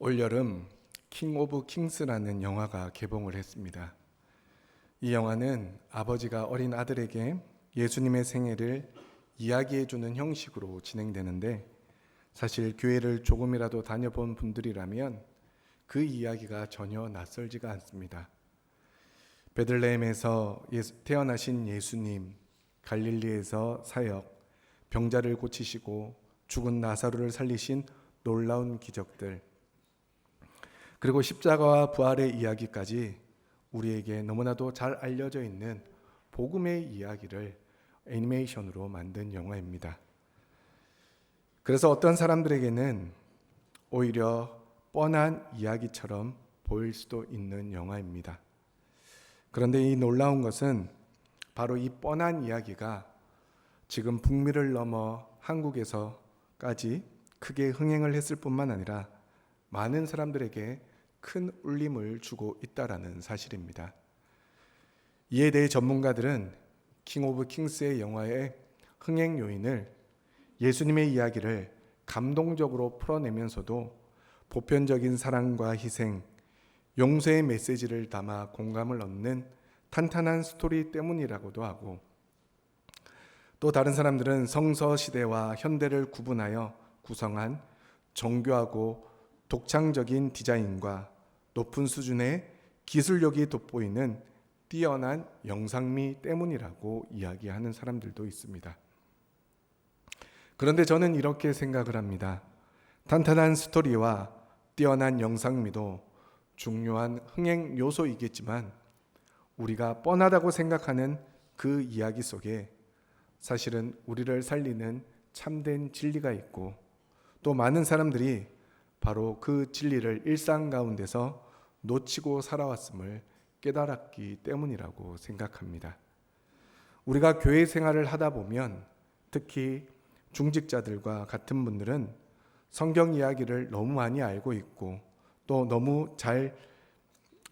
올여름 킹 오브 킹스라는 영화가 개봉을 했습니다. 이 영화는 아버지가 어린 아들에게 예수님의 생애를 이야기해주는 형식으로 진행되는데, 사실 교회를 조금이라도 다녀본 분들이라면 그 이야기가 전혀 낯설지가 않습니다. 베들레헴에서 태어나신 예수님, 갈릴리에서 사역, 병자를 고치시고 죽은 나사로를 살리신 놀라운 기적들, 그리고 십자가와 부활의 이야기까지 우리에게 너무나도 잘 알려져 있는 복음의 이야기를 애니메이션으로 만든 영화입니다. 그래서 어떤 사람들에게는 오히려 뻔한 이야기처럼 보일 수도 있는 영화입니다. 그런데 이 놀라운 것은 바로 이 뻔한 이야기가 지금 북미를 넘어 한국에서까지 크게 흥행을 했을 뿐만 아니라 많은 사람들에게 큰 울림을 주고 있다라는 사실입니다. 이에 대해 전문가들은 킹 오브 킹스의 영화의 흥행 요인을 예수님의 이야기를 감동적으로 풀어내면서도 보편적인 사랑과 희생, 용서의 메시지를 담아 공감을 얻는 탄탄한 스토리 때문이라고도 하고, 또 다른 사람들은 성서 시대와 현대를 구분하여 구성한 정교하고 독창적인 디자인과 높은 수준의 기술력이 돋보이는 뛰어난 영상미 때문이라고 이야기하는 사람들도 있습니다. 그런데 저는 이렇게 생각을 합니다. 탄탄한 스토리와 뛰어난 영상미도 중요한 흥행 요소이겠지만, 우리가 뻔하다고 생각하는 그 이야기 속에 사실은 우리를 살리는 참된 진리가 있고, 또 많은 사람들이 바로 그 진리를 일상 가운데서 놓치고 살아왔음을 깨달았기 때문이라고 생각합니다. 우리가 교회 생활을 하다 보면, 특히 중직자들과 같은 분들은 성경 이야기를 너무 많이 알고 있고 또 너무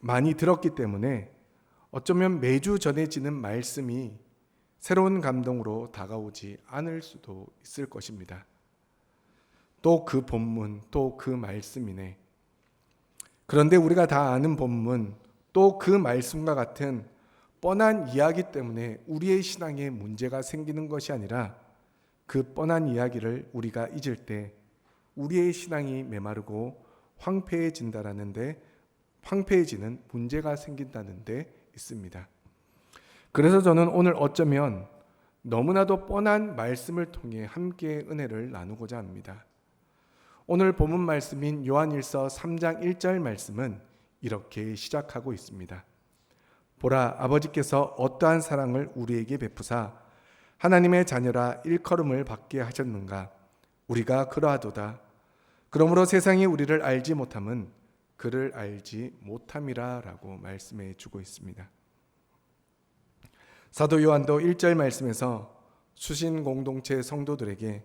많이 들었기 때문에 어쩌면 매주 전해지는 말씀이 새로운 감동으로 다가오지 않을 수도 있을 것입니다. 또 그 본문, 또 그 말씀이네. 그런데 우리가 다 아는 본문, 또 그 말씀과 같은 뻔한 이야기 때문에 우리의 신앙에 문제가 생기는 것이 아니라, 그 뻔한 이야기를 우리가 잊을 때 우리의 신앙이 메마르고 황폐해지는 문제가 생긴다는 데 있습니다. 그래서 저는 오늘 어쩌면 너무나도 뻔한 말씀을 통해 함께 은혜를 나누고자 합니다. 오늘 본문 말씀인 요한일서 3장 1절 말씀은 이렇게 시작하고 있습니다. 보라, 아버지께서 어떠한 사랑을 우리에게 베푸사 하나님의 자녀라 일컬음을 받게 하셨는가. 우리가 그러하도다. 그러므로 세상이 우리를 알지 못함은 그를 알지 못함이라 라고 말씀해 주고 있습니다. 사도 요한도 1절 말씀에서 수신 공동체 성도들에게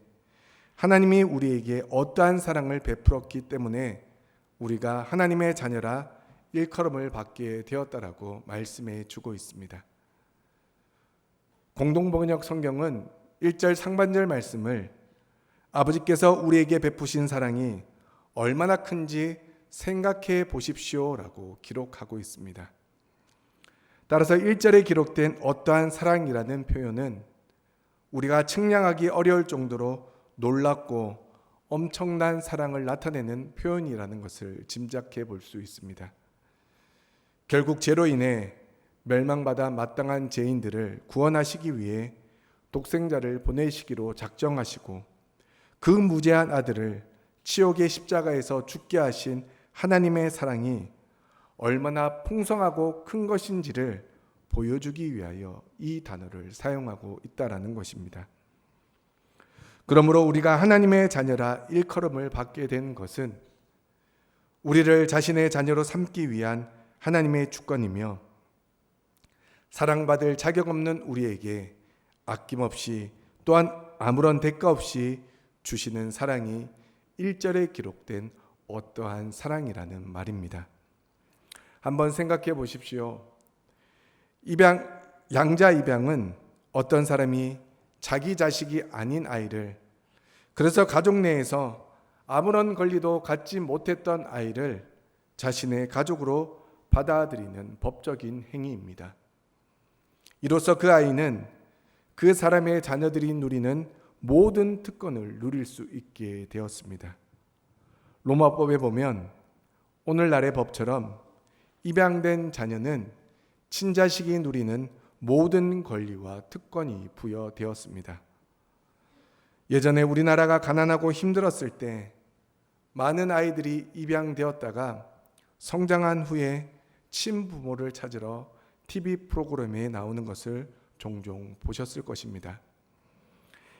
하나님이 우리에게 어떠한 사랑을 베풀었기 때문에 우리가 하나님의 자녀라 일컬음을 받게 되었다라고 말씀해 주고 있습니다. 공동번역 성경은 1절 상반절 말씀을 아버지께서 우리에게 베푸신 사랑이 얼마나 큰지 생각해 보십시오 라고 기록하고 있습니다. 따라서 1절에 기록된 어떠한 사랑이라는 표현은 우리가 측량하기 어려울 정도로 놀랍고 엄청난 사랑을 나타내는 표현이라는 것을 짐작해 볼 수 있습니다. 결국 죄로 인해 멸망받아 마땅한 죄인들을 구원하시기 위해 독생자를 보내시기로 작정하시고, 그 무죄한 아들을 치욕의 십자가에서 죽게 하신 하나님의 사랑이 얼마나 풍성하고 큰 것인지를 보여주기 위하여 이 단어를 사용하고 있다라는 것입니다. 그러므로 우리가 하나님의 자녀라 일컬음을 받게 된 것은 우리를 자신의 자녀로 삼기 위한 하나님의 주권이며, 사랑받을 자격 없는 우리에게 아낌없이 또한 아무런 대가 없이 주시는 사랑이 1절에 기록된 어떠한 사랑이라는 말입니다. 한번 생각해 보십시오. 양자 입양은 어떤 사람이 자기 자식이 아닌 아이를, 그래서 가족 내에서 아무런 권리도 갖지 못했던 아이를 자신의 가족으로 받아들이는 법적인 행위입니다. 이로써 그 아이는 그 사람의 자녀들이 누리는 모든 특권을 누릴 수 있게 되었습니다. 로마법에 보면 오늘날의 법처럼 입양된 자녀는 친자식이 누리는 모든 권리와 특권이 부여되었습니다. 예전에 우리나라가 가난하고 힘들었을 때 많은 아이들이 입양되었다가 성장한 후에 친부모를 찾으러 TV 프로그램에 나오는 것을 종종 보셨을 것입니다.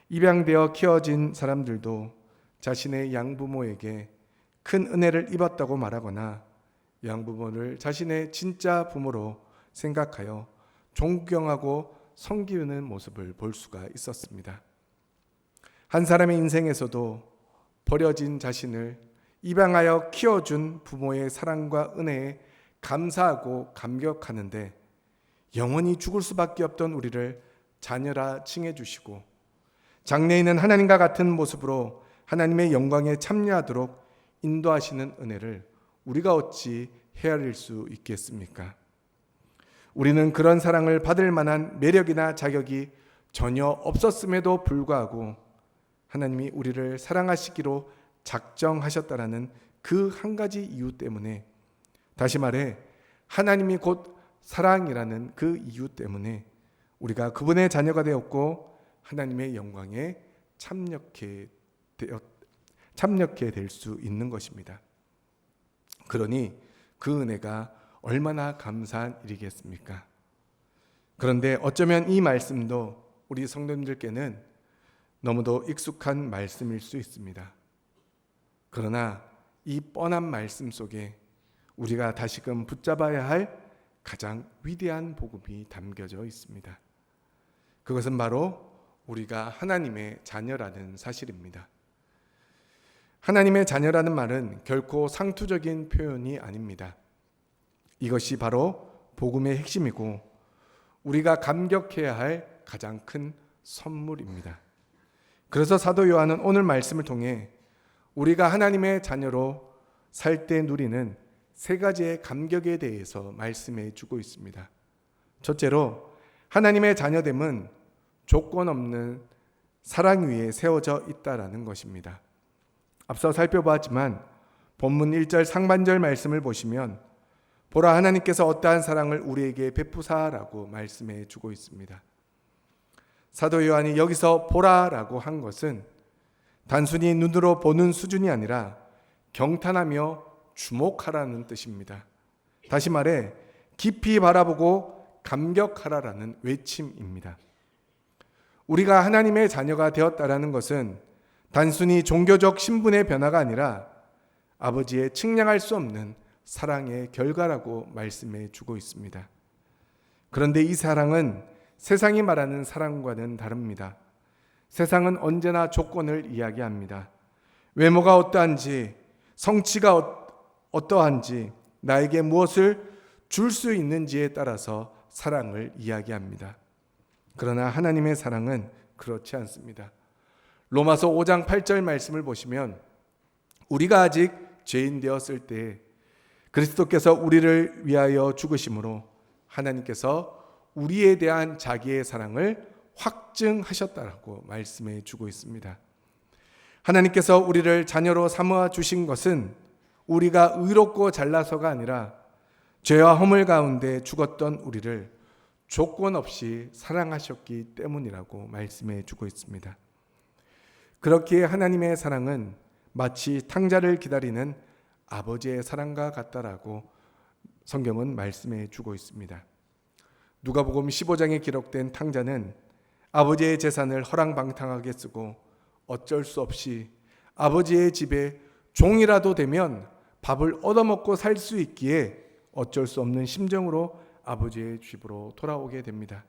입양되어 키워진 사람들도 자신의 양부모에게 큰 은혜를 입었다고 말하거나 양부모를 자신의 진짜 부모로 생각하여 존경하고 섬기는 모습을 볼 수가 있었습니다. 한 사람의 인생에서도 버려진 자신을 입양하여 키워준 부모의 사랑과 은혜에 감사하고 감격하는데 영원히 죽을 수밖에 없던 우리를 자녀라 칭해주시고 장래에는 하나님과 같은 모습으로 하나님의 영광에 참여하도록 인도하시는 은혜를 우리가 어찌 헤아릴 수 있겠습니까? 우리는 그런 사랑을 받을 만한 매력이나 자격이 전혀 없었음에도 불구하고 하나님이 우리를 사랑하시기로 작정하셨다라는 그 한 가지 이유 때문에, 다시 말해 하나님이 곧 사랑이라는 그 이유 때문에 우리가 그분의 자녀가 되었고 하나님의 영광에 참여케 될 수 있는 것입니다. 그러니 그 은혜가 얼마나 감사한 일이겠습니까? 그런데 어쩌면 이 말씀도 우리 성도님들께는 너무도 익숙한 말씀일 수 있습니다. 그러나 이 뻔한 말씀 속에 우리가 다시금 붙잡아야 할 가장 위대한 복음이 담겨져 있습니다. 그것은 바로 우리가 하나님의 자녀라는 사실입니다. 하나님의 자녀라는 말은 결코 상투적인 표현이 아닙니다. 이것이 바로 복음의 핵심이고 우리가 감격해야 할 가장 큰 선물입니다. 그래서 사도 요한은 오늘 말씀을 통해 우리가 하나님의 자녀로 살 때 누리는 세 가지의 감격에 대해서 말씀해 주고 있습니다. 첫째로 하나님의 자녀됨은 조건 없는 사랑 위에 세워져 있다라는 것입니다. 앞서 살펴보았지만 본문 1절 상반절 말씀을 보시면 보라 하나님께서 어떠한 사랑을 우리에게 베푸사라고 말씀해 주고 있습니다. 사도 요한이 여기서 보라라고 한 것은 단순히 눈으로 보는 수준이 아니라 경탄하며 주목하라는 뜻입니다. 다시 말해 깊이 바라보고 감격하라라는 외침입니다. 우리가 하나님의 자녀가 되었다라는 것은 단순히 종교적 신분의 변화가 아니라 아버지의 측량할 수 없는 사랑의 결과라고 말씀해 주고 있습니다. 그런데 이 사랑은 세상이 말하는 사랑과는 다릅니다. 세상은 언제나 조건을 이야기합니다. 외모가 어떠한지, 성취가 어떠한지, 나에게 무엇을 줄 수 있는지에 따라서 사랑을 이야기합니다. 그러나 하나님의 사랑은 그렇지 않습니다. 로마서 5장 8절 말씀을 보시면 우리가 아직 죄인 되었을 때 그리스도께서 우리를 위하여 죽으심으로 하나님께서 우리에 대한 자기의 사랑을 확증하셨다라고 말씀해 주고 있습니다. 하나님께서 우리를 자녀로 삼아 주신 것은 우리가 의롭고 잘나서가 아니라 죄와 허물 가운데 죽었던 우리를 조건 없이 사랑하셨기 때문이라고 말씀해 주고 있습니다. 그렇기에 하나님의 사랑은 마치 탕자를 기다리는 아버지의 사랑과 같다라고 성경은 말씀해 주고 있습니다. 누가복음 15장에 기록된 탕자는 아버지의 재산을 허랑방탕하게 쓰고 어쩔 수 없이 아버지의 집에 종이라도 되면 밥을 얻어먹고 살 수 있기에 어쩔 수 없는 심정으로 아버지의 집으로 돌아오게 됩니다.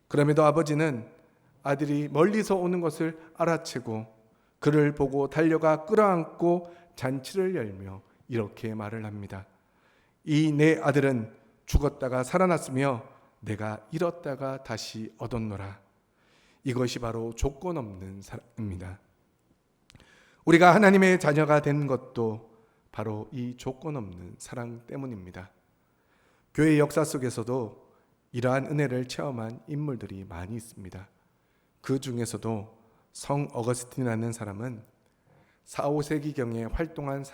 그럼에도 아버지는 아들이 멀리서 오는 것을 알아채고 그를 보고 달려가 끌어안고 잔치를 열며 이렇게 말을 합니다. 이 내 아들은 죽었다가 살아났으며 내가 잃었다가 다시 얻었노라. 이것이 바로 조건 없는 사랑입니다. 우리가 하나님의 자녀가 된 것도 바로 이 조건 없는 사랑 때문입니다. 교회 역사 속에서도 이러한 은혜를 체험한 인물들이 많이 있습니다. 그 중에서도 성 어거스틴이라는 사람은 4, 5세기경에 활동한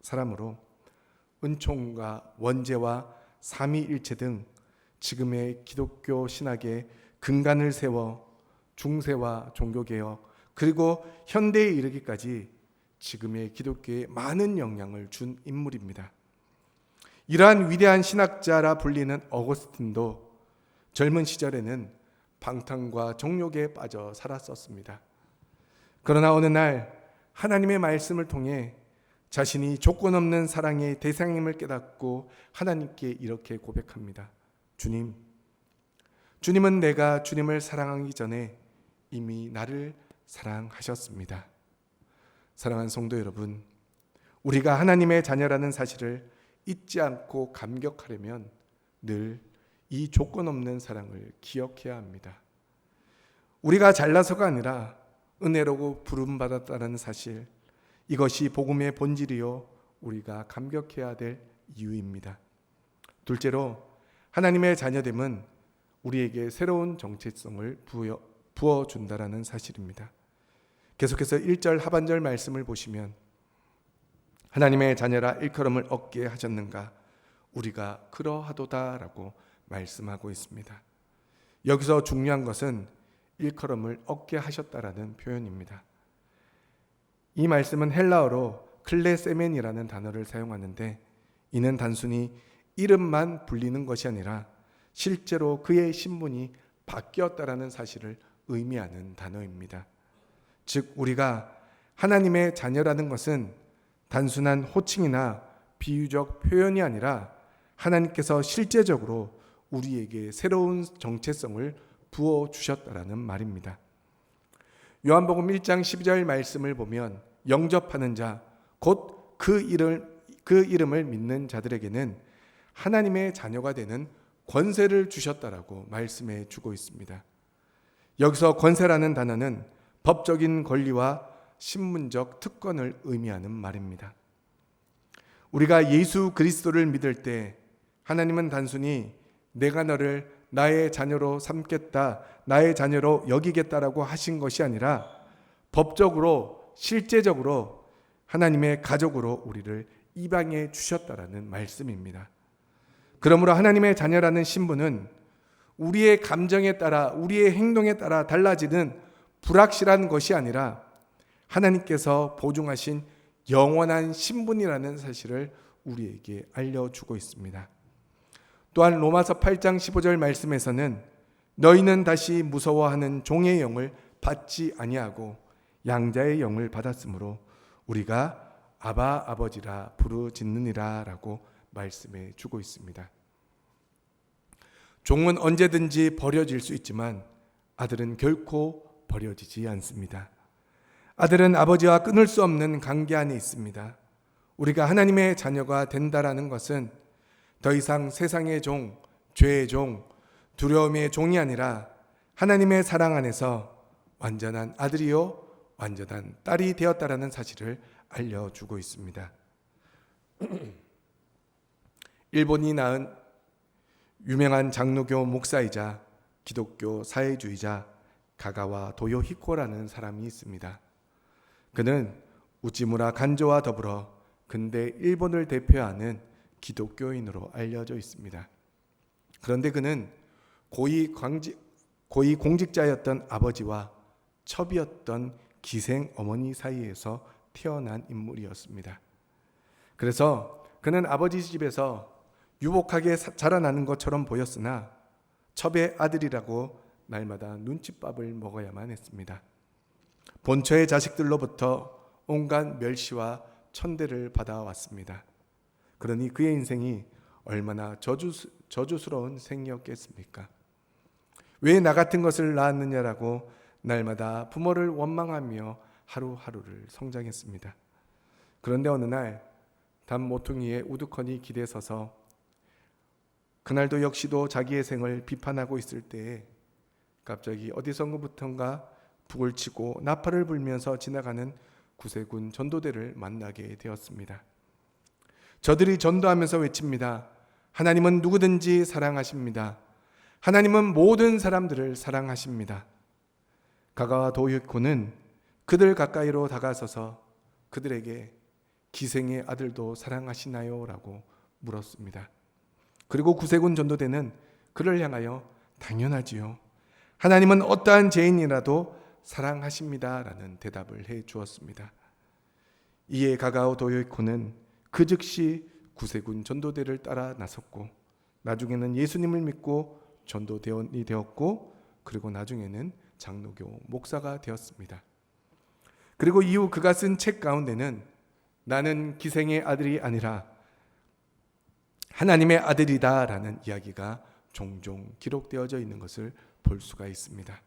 사람으로 은총과 원죄와 삼위일체 등 지금의 기독교 신학의 근간을 세워 중세와 종교개혁 그리고 현대에 이르기까지 지금의 기독교에 많은 영향을 준 인물입니다. 이러한 위대한 신학자라 불리는 어거스틴도 젊은 시절에는 방탕과 정욕에 빠져 살았었습니다. 그러나 어느 날 하나님의 말씀을 통해 자신이 조건 없는 사랑의 대상임을 깨닫고 하나님께 이렇게 고백합니다. 주님은 내가 주님을 사랑하기 전에 이미 나를 사랑하셨습니다. 사랑하는 성도 여러분, 우리가 하나님의 자녀라는 사실을 잊지 않고 감격하려면 늘 이 조건 없는 사랑을 기억해야 합니다. 우리가 잘나서가 아니라 은혜로 부름받았다는 사실, 이것이 복음의 본질이요 우리가 감격해야 될 이유입니다. 둘째로 하나님의 자녀됨은 우리에게 새로운 정체성을 부어준다라는 사실입니다. 계속해서 1절 하반절 말씀을 보시면 하나님의 자녀라 일컬음을 얻게 하셨는가 우리가 그러하도다라고 말씀하고 있습니다. 여기서 중요한 것은 일컬음을 얻게 하셨다라는 표현입니다. 이 말씀은 헬라어로 클레세멘이라는 단어를 사용하는데 이는 단순히 이름만 불리는 것이 아니라 실제로 그의 신분이 바뀌었다라는 사실을 의미하는 단어입니다. 즉 우리가 하나님의 자녀라는 것은 단순한 호칭이나 비유적 표현이 아니라 하나님께서 실제적으로 우리에게 새로운 정체성을 부어주셨다라는 말입니다. 요한복음 1장 12절 말씀을 보면 영접하는 자, 곧 그 이름을 믿는 자들에게는 하나님의 자녀가 되는 권세를 주셨다라고 말씀해 주고 있습니다. 여기서 권세라는 단어는 법적인 권리와 신분적 특권을 의미하는 말입니다. 우리가 예수 그리스도를 믿을 때 하나님은 단순히 내가 너를 나의 자녀로 삼겠다, 나의 자녀로 여기겠다라고 하신 것이 아니라 법적으로 실제적으로 하나님의 가족으로 우리를 입양해 주셨다라는 말씀입니다. 그러므로 하나님의 자녀라는 신분은 우리의 감정에 따라 우리의 행동에 따라 달라지는 불확실한 것이 아니라 하나님께서 보증하신 영원한 신분이라는 사실을 우리에게 알려주고 있습니다. 또한 로마서 8장 15절 말씀에서는 너희는 다시 무서워하는 종의 영을 받지 아니하고 양자의 영을 받았으므로 우리가 아바 아버지라 부르짖느니라 라고 말씀해 주고 있습니다. 종은 언제든지 버려질 수 있지만 아들은 결코 버려지지 않습니다. 아들은 아버지와 끊을 수 없는 관계 안에 있습니다. 우리가 하나님의 자녀가 된다라는 것은 더 이상 세상의 종, 죄의 종, 두려움의 종이 아니라 하나님의 사랑 안에서 완전한 아들이요 완전한 딸이 되었다라는 사실을 알려주고 있습니다. 일본이 낳은 유명한 장로교 목사이자 기독교 사회주의자 가가와 도요히코라는 사람이 있습니다. 그는 우찌무라 간조와 더불어 근대 일본을 대표하는 기독교인으로 알려져 있습니다. 그런데 그는 고위 공직자였던 아버지와 첩이었던 기생 어머니 사이에서 태어난 인물이었습니다. 그래서 그는 아버지 집에서 유복하게 자라나는 것처럼 보였으나 첩의 아들이라고 날마다 눈칫밥을 먹어야만 했습니다. 본처의 자식들로부터 온갖 멸시와 천대를 받아왔습니다. 그러니 그의 인생이 얼마나 저주스러운 생이었겠습니까? 왜 나 같은 것을 낳았느냐라고 날마다 부모를 원망하며 하루하루를 성장했습니다. 그런데 어느 날 담 모퉁이에 우두커니 기대 서서 그날도 역시도 자기의 생을 비판하고 있을 때에 갑자기 어디선가부턴가 북을 치고 나팔을 불면서 지나가는 구세군 전도대를 만나게 되었습니다. 저들이 전도하면서 외칩니다. 하나님은 누구든지 사랑하십니다. 하나님은 모든 사람들을 사랑하십니다. 가가와 도요코는 그들 가까이로 다가서서 그들에게 기생의 아들도 사랑하시나요? 라고 물었습니다. 그리고 구세군 전도대는 그를 향하여 당연하지요. 하나님은 어떠한 죄인이라도 사랑하십니다. 라는 대답을 해 주었습니다. 이에 가가오 도요코는 그 즉시 구세군 전도대를 따라 나섰고 나중에는 예수님을 믿고 전도대원이 되었고 그리고 나중에는 장로교 목사가 되었습니다. 그리고 이후 그가 쓴 책 가운데는 나는 기생의 아들이 아니라 하나님의 아들이다 라는 이야기가 종종 기록되어져 있는 것을 볼 수가 있습니다.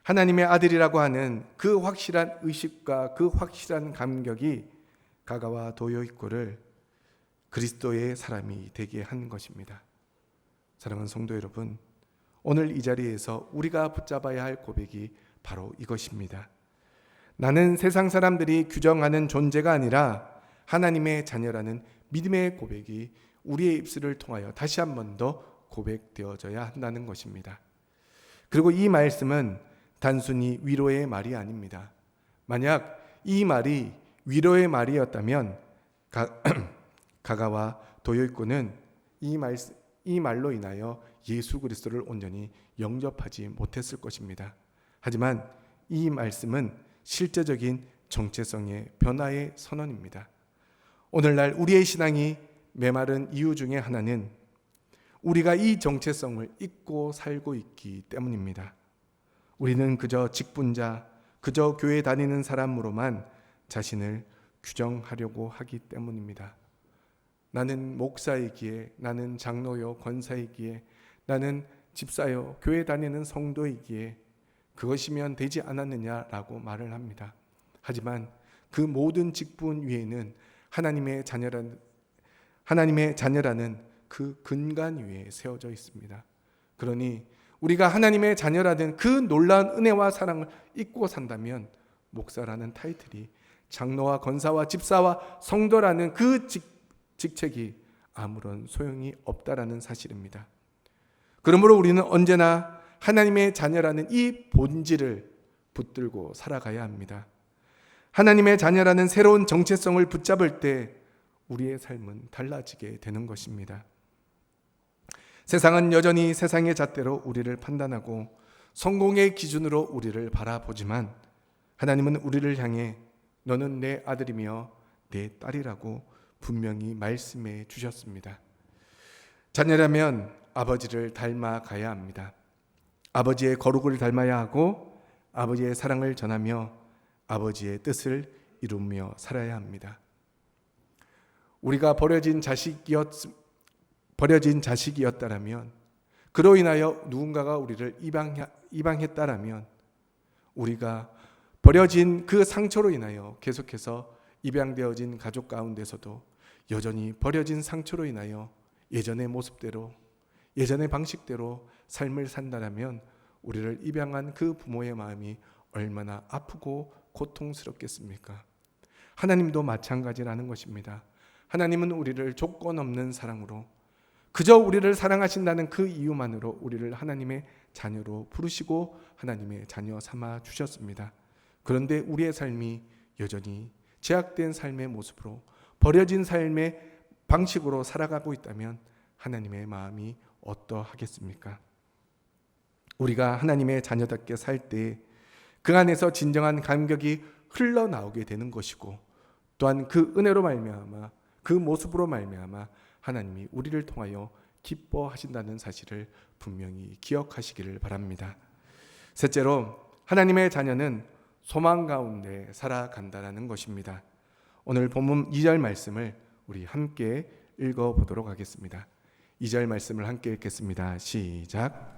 하나님의 아들이라고 하는 그 확실한 의식과 그 확실한 감격이 가가와 도요이코를 그리스도의 사람이 되게 한 것입니다. 사랑하는 성도 여러분, 오늘 이 자리에서 우리가 붙잡아야 할 고백이 바로 이것입니다. 나는 세상 사람들이 규정하는 존재가 아니라 하나님의 자녀라는 믿음의 고백이 우리의 입술을 통하여 다시 한 번 더 고백되어져야 한다는 것입니다. 그리고 이 말씀은 단순히 위로의 말이 아닙니다. 만약 이 말이 위로의 말이었다면 가가와 도요이코는 이 말로 인하여 예수 그리스도를 온전히 영접하지 못했을 것입니다. 하지만 이 말씀은 실제적인 정체성의 변화의 선언입니다. 오늘날 우리의 신앙이 메마른 이유 중에 하나는 우리가 이 정체성을 잊고 살고 있기 때문입니다. 우리는 그저 직분자, 그저 교회 다니는 사람으로만 자신을 규정하려고 하기 때문입니다. 나는 목사이기에, 나는 장로요, 권사이기에, 나는 집사요, 교회 다니는 성도이기에 그것이면 되지 않았느냐라고 말을 합니다. 하지만 그 모든 직분 위에는 하나님의 자녀라는 그 근간 위에 세워져 있습니다. 그러니 우리가 하나님의 자녀라는 그 놀라운 은혜와 사랑을 잊고 산다면 목사라는 타이틀이 장로와 권사와 집사와 성도라는 그 직책이 아무런 소용이 없다라는 사실입니다. 그러므로 우리는 언제나 하나님의 자녀라는 이 본질을 붙들고 살아가야 합니다. 하나님의 자녀라는 새로운 정체성을 붙잡을 때 우리의 삶은 달라지게 되는 것입니다. 세상은 여전히 세상의 잣대로 우리를 판단하고 성공의 기준으로 우리를 바라보지만 하나님은 우리를 향해 너는 내 아들이며 내 딸이라고 분명히 말씀해 주셨습니다. 자녀라면 아버지를 닮아가야 합니다. 아버지의 거룩을 닮아야 하고 아버지의 사랑을 전하며 아버지의 뜻을 이루며 살아야 합니다. 우리가 버려진 자식이었다라면 그로 인하여 누군가가 우리를 입양했다라면 우리가 버려진 그 상처로 인하여 계속해서 입양되어진 가족 가운데서도 여전히 버려진 상처로 인하여 예전의 모습대로 예전의 방식대로 삶을 산다라면 우리를 입양한 그 부모의 마음이 얼마나 아프고 고통스럽겠습니까? 하나님도 마찬가지라는 것입니다. 하나님은 우리를 조건 없는 사랑으로 그저 우리를 사랑하신다는 그 이유만으로 우리를 하나님의 자녀로 부르시고 하나님의 자녀 삼아 주셨습니다. 그런데 우리의 삶이 여전히 제약된 삶의 모습으로 버려진 삶의 방식으로 살아가고 있다면 하나님의 마음이 어떠하겠습니까? 우리가 하나님의 자녀답게 살 때 그 안에서 진정한 감격이 흘러나오게 되는 것이고 또한 그 은혜로 말미암아 그 모습으로 말미암아 하나님이 우리를 통하여 기뻐하신다는 사실을 분명히 기억하시기를 바랍니다. 셋째로 하나님의 자녀는 소망 가운데 살아간다라는 것입니다. 오늘 본문 2절 말씀을 우리 함께 읽어보도록 하겠습니다. 2절 말씀을 함께 읽겠습니다. 시작.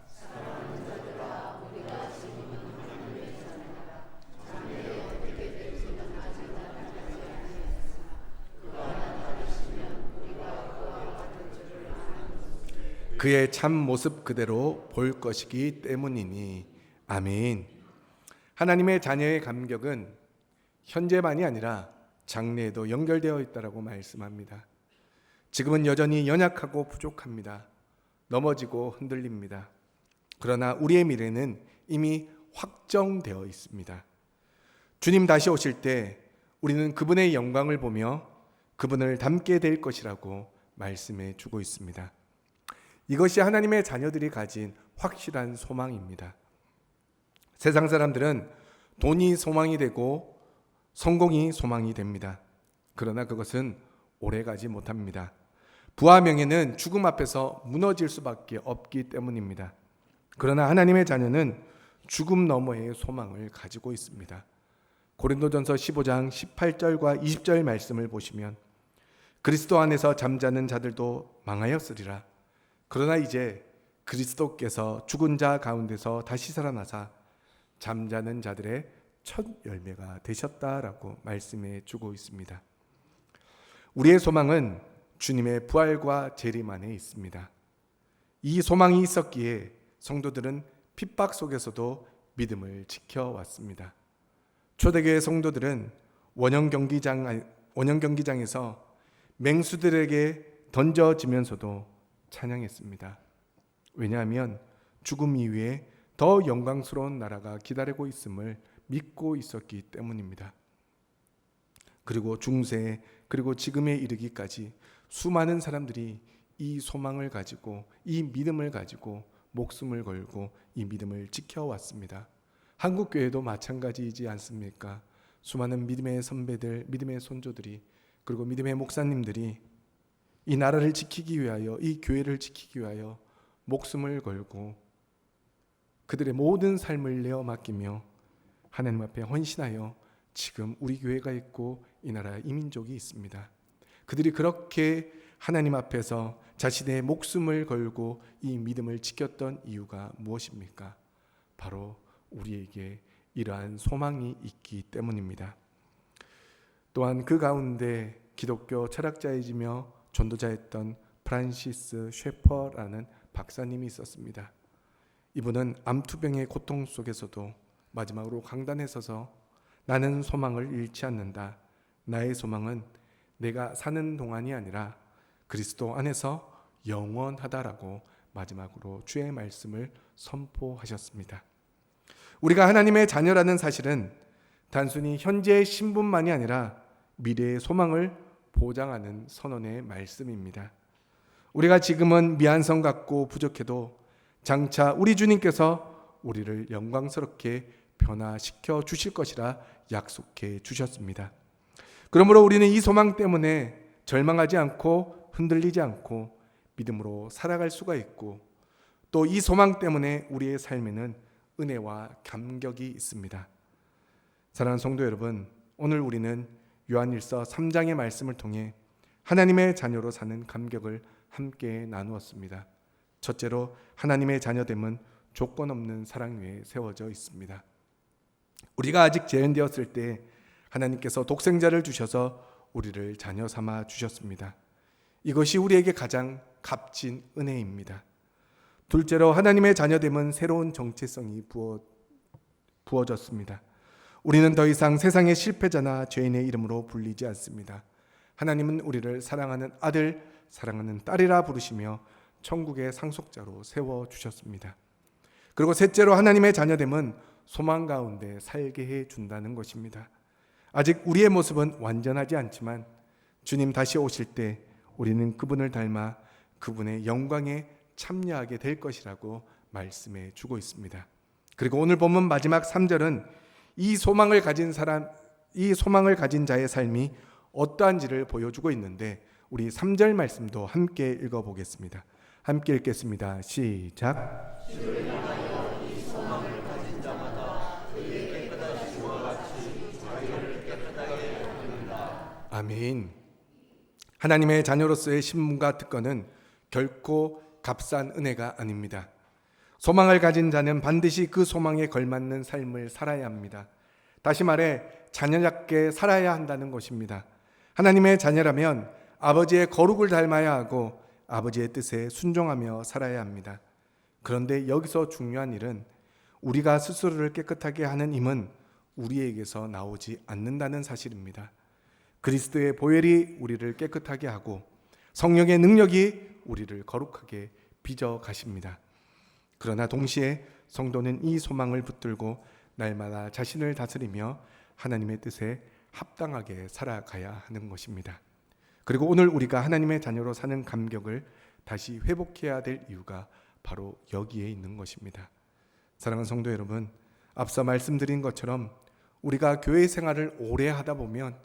그의 참 모습 그대로 볼 것이기 때문이니. 아멘. 하나님의 자녀의 감격은 현재만이 아니라 장래에도 연결되어 있다라고 말씀합니다. 지금은 여전히 연약하고 부족합니다. 넘어지고 흔들립니다. 그러나 우리의 미래는 이미 확정되어 있습니다. 주님 다시 오실 때 우리는 그분의 영광을 보며 그분을 닮게 될 것이라고 말씀해 주고 있습니다. 이것이 하나님의 자녀들이 가진 확실한 소망입니다. 세상 사람들은 돈이 소망이 되고 성공이 소망이 됩니다. 그러나 그것은 오래가지 못합니다. 부와 명예는 죽음 앞에서 무너질 수밖에 없기 때문입니다. 그러나 하나님의 자녀는 죽음 너머의 소망을 가지고 있습니다. 고린도전서 15장 18절과 20절 말씀을 보시면 그리스도 안에서 잠자는 자들도 망하였으리라. 그러나 이제 그리스도께서 죽은 자 가운데서 다시 살아나사 잠자는 자들의 첫 열매가 되셨다라고 말씀해 주고 있습니다. 우리의 소망은 주님의 부활과 재림 안에 있습니다. 이 소망이 있었기에 성도들은 핍박 속에서도 믿음을 지켜왔습니다. 초대교회 성도들은 원형 경기장에서 맹수들에게 던져지면서도 찬양했습니다. 왜냐하면 죽음 이후에 더 영광스러운 나라가 기다리고 있음을 믿고 있었기 때문입니다. 그리고 중세 그리고 지금에 이르기까지 수많은 사람들이 이 소망을 가지고 이 믿음을 가지고 목숨을 걸고 이 믿음을 지켜왔습니다. 한국교회도 마찬가지이지 않습니까? 수많은 믿음의 선배들, 믿음의 손조들이 그리고 믿음의 목사님들이 이 나라를 지키기 위하여 이 교회를 지키기 위하여 목숨을 걸고 그들의 모든 삶을 내어 맡기며 하나님 앞에 헌신하여 지금 우리 교회가 있고 이 나라 이민족이 있습니다. 그들이 그렇게 하나님 앞에서 자신의 목숨을 걸고 이 믿음을 지켰던 이유가 무엇입니까? 바로 우리에게 이러한 소망이 있기 때문입니다. 또한 그 가운데 기독교 철학자이지며 전도자였던 프란시스 셰퍼라는 박사님이 있었습니다. 이분은 암투병의 고통 속에서도 마지막으로 강단에 서서 나는 소망을 잃지 않는다. 나의 소망은 내가 사는 동안이 아니라 그리스도 안에서 영원하다라고 마지막으로 주의 말씀을 선포하셨습니다. 우리가 하나님의 자녀라는 사실은 단순히 현재의 신분만이 아니라 미래의 소망을 보장하는 선언의 말씀입니다. 우리가 지금은 미안성 같고 부족해도 장차 우리 주님께서 우리를 영광스럽게 변화시켜 주실 것이라 약속해 주셨습니다. 그러므로 우리는 이 소망 때문에 절망하지 않고 흔들리지 않고 믿음으로 살아갈 수가 있고 또 이 소망 때문에 우리의 삶에는 은혜와 감격이 있습니다. 사랑하는 성도 여러분, 오늘 우리는 요한일서 3장의 말씀을 통해 하나님의 자녀로 사는 감격을 함께 나누었습니다. 첫째로 하나님의 자녀됨은 조건 없는 사랑 위에 세워져 있습니다. 우리가 아직 재현되었을 때 하나님께서 독생자를 주셔서 우리를 자녀 삼아 주셨습니다. 이것이 우리에게 가장 값진 은혜입니다. 둘째로 하나님의 자녀됨은 새로운 정체성이 부어졌습니다. 우리는 더 이상 세상의 실패자나 죄인의 이름으로 불리지 않습니다. 하나님은 우리를 사랑하는 아들, 사랑하는 딸이라 부르시며 천국의 상속자로 세워주셨습니다. 그리고 셋째로 하나님의 자녀됨은 소망 가운데 살게 해준다는 것입니다. 아직 우리의 모습은 완전하지 않지만 주님 다시 오실 때 우리는 그분을 닮아 그분의 영광에 참여하게 될 것이라고 말씀해 주고 있습니다. 그리고 오늘 본문 마지막 3절은 이 소망을 가진 자의 삶이 어떠한지를 보여주고 있는데 우리 3절 말씀도 함께 읽어보겠습니다. 함께 읽겠습니다. 시작. 아멘. 하나님의 자녀로서의 신분과 특권은 결코 값싼 은혜가 아닙니다. 소망을 가진 자는 반드시 그 소망에 걸맞는 삶을 살아야 합니다. 다시 말해 자녀답게 살아야 한다는 것입니다. 하나님의 자녀라면 아버지의 거룩을 닮아야 하고 아버지의 뜻에 순종하며 살아야 합니다. 그런데 여기서 중요한 일은 우리가 스스로를 깨끗하게 하는 힘은 우리에게서 나오지 않는다는 사실입니다. 그리스도의 보혈이 우리를 깨끗하게 하고 성령의 능력이 우리를 거룩하게 빚어 가십니다. 그러나 동시에 성도는 이 소망을 붙들고 날마다 자신을 다스리며 하나님의 뜻에 합당하게 살아가야 하는 것입니다. 그리고 오늘 우리가 하나님의 자녀로 사는 감격을 다시 회복해야 될 이유가 바로 여기에 있는 것입니다. 사랑하는 성도 여러분, 앞서 말씀드린 것처럼 우리가 교회 생활을 오래 하다 보면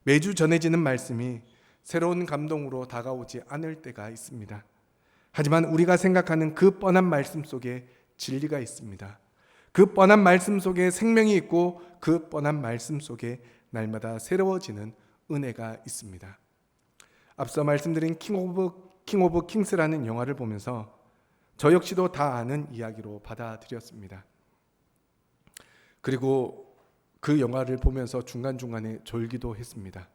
매주 전해지는 말씀이 새로운 감동으로 다가오지 않을 때가 있습니다. 하지만 우리가 생각하는 그 뻔한 말씀 속에 진리가 있습니다. 그 뻔한 말씀 속에 생명이 있고 그 뻔한 말씀 속에 날마다 새로워지는 은혜가 있습니다. 앞서 말씀드린 킹 오브 킹스라는 영화를 보면서 저 역시도 다 아는 이야기로 받아들였습니다. 그리고 그 영화를 보면서 중간중간에 졸기도 했습니다.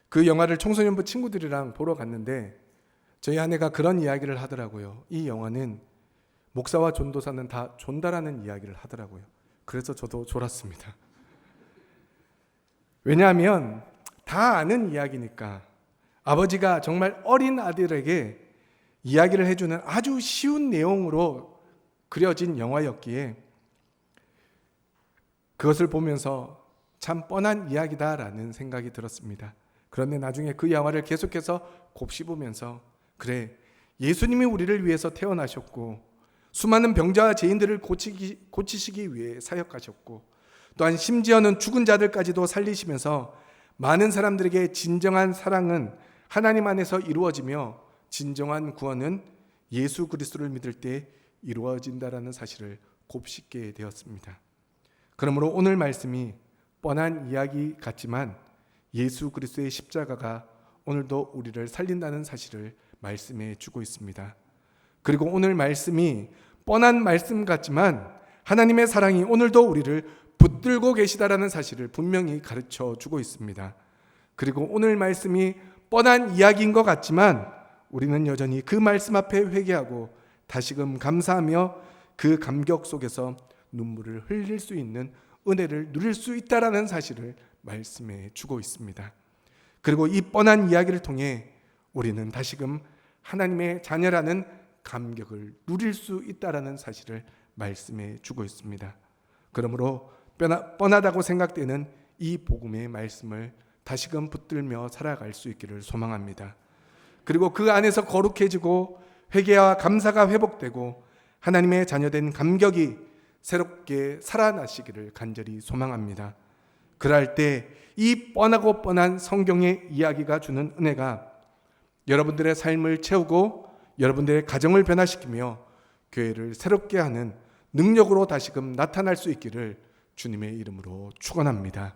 그 영화를 청소년부 친구들이랑 보러 갔는데 저희 아내가 그런 이야기를 하더라고요. 이 영화는 목사와 전도사는 다 존다라는 이야기를 하더라고요. 그래서 저도 졸았습니다. 왜냐하면 다 아는 이야기니까 아버지가 정말 어린 아들에게 이야기를 해주는 아주 쉬운 내용으로 그려진 영화였기에 그것을 보면서 참 뻔한 이야기다라는 생각이 들었습니다. 그런데 나중에 그 영화를 계속해서 곱씹으면서 그래, 예수님이 우리를 위해서 태어나셨고 수많은 병자와 죄인들을 고치시기 위해 사역하셨고 또한 심지어는 죽은 자들까지도 살리시면서 많은 사람들에게 진정한 사랑은 하나님 안에서 이루어지며 진정한 구원은 예수 그리스도를 믿을 때 이루어진다라는 사실을 곱씹게 되었습니다. 그러므로 오늘 말씀이 뻔한 이야기 같지만 예수 그리스도의 십자가가 오늘도 우리를 살린다는 사실을 말씀해 주고 있습니다. 그리고 오늘 말씀이 뻔한 말씀 같지만 하나님의 사랑이 오늘도 우리를 붙들고 계시다라는 사실을 분명히 가르쳐 주고 있습니다. 그리고 오늘 말씀이 뻔한 이야기인 것 같지만 우리는 여전히 그 말씀 앞에 회개하고 다시금 감사하며 그 감격 속에서 눈물을 흘릴 수 있는 은혜를 누릴 수 있다라는 사실을 말씀해 주고 있습니다. 그리고 이 뻔한 이야기를 통해 우리는 다시금 하나님의 자녀라는 감격을 누릴 수 있다라는 사실을 말씀해 주고 있습니다. 그러므로 뻔하다고 생각되는 이 복음의 말씀을 다시금 붙들며 살아갈 수 있기를 소망합니다. 그리고 그 안에서 거룩해지고 회개와 감사가 회복되고 하나님의 자녀된 감격이 새롭게 살아나시기를 간절히 소망합니다. 그럴 때 이 뻔하고 뻔한 성경의 이야기가 주는 은혜가 여러분들의 삶을 채우고 여러분들의 가정을 변화시키며 교회를 새롭게 하는 능력으로 다시금 나타날 수 있기를 주님의 이름으로 축원합니다.